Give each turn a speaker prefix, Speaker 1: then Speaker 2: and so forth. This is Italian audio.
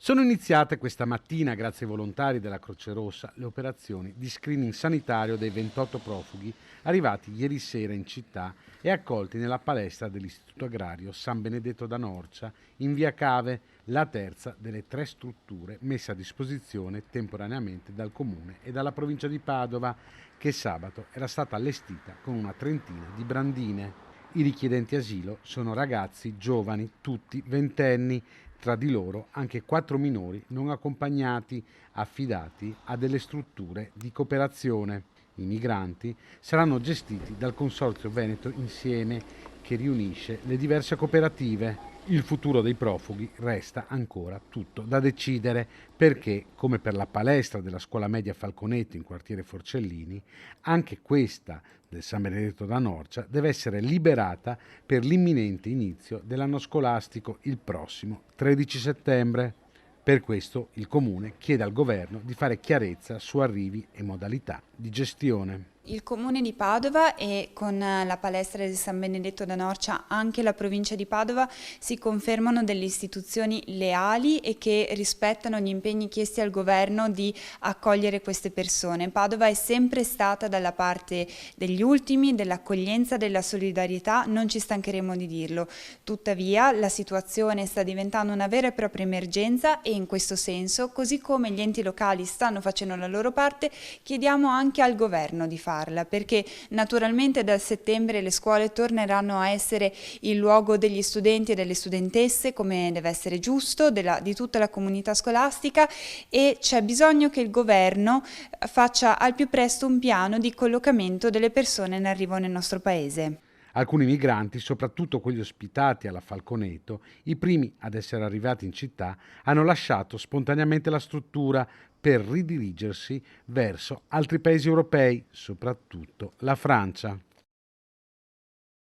Speaker 1: Sono iniziate questa mattina, grazie ai volontari della Croce Rossa, le operazioni di screening sanitario dei 28 profughi arrivati ieri sera in città e accolti nella palestra dell'Istituto Agrario San Benedetto da Norcia, in via Cave, la terza delle 3 strutture messe a disposizione temporaneamente dal Comune e dalla provincia di Padova, che sabato era stata allestita con una trentina di brandine. I richiedenti asilo sono ragazzi giovani, tutti ventenni, tra di loro anche 4 minori non accompagnati, affidati a delle strutture di cooperazione. I migranti saranno gestiti dal Consorzio Veneto Insieme, che riunisce le diverse cooperative. Il futuro dei profughi resta ancora tutto da decidere, perché, come per la palestra della scuola media Falconetti in quartiere Forcellini, anche questa del San Benedetto da Norcia deve essere liberata per l'imminente inizio dell'anno scolastico il prossimo 13 settembre. Per questo il Comune chiede al Governo di fare chiarezza su arrivi e modalità di gestione.
Speaker 2: Il Comune di Padova e con la palestra di San Benedetto da Norcia anche la provincia di Padova si confermano delle istituzioni leali e che rispettano gli impegni chiesti al governo di accogliere queste persone. Padova è sempre stata dalla parte degli ultimi, dell'accoglienza, della solidarietà, non ci stancheremo di dirlo. Tuttavia la situazione sta diventando una vera e propria emergenza e in questo senso, così come gli enti locali stanno facendo la loro parte, chiediamo anche al governo di farla, perché naturalmente da settembre le scuole torneranno a essere il luogo degli studenti e delle studentesse, come deve essere giusto, di tutta la comunità scolastica, e c'è bisogno che il governo faccia al più presto un piano di collocamento delle persone in arrivo nel nostro paese.
Speaker 1: Alcuni migranti, soprattutto quelli ospitati alla Falconeto, i primi ad essere arrivati in città, hanno lasciato spontaneamente la struttura per ridirigersi verso altri paesi europei, soprattutto la Francia.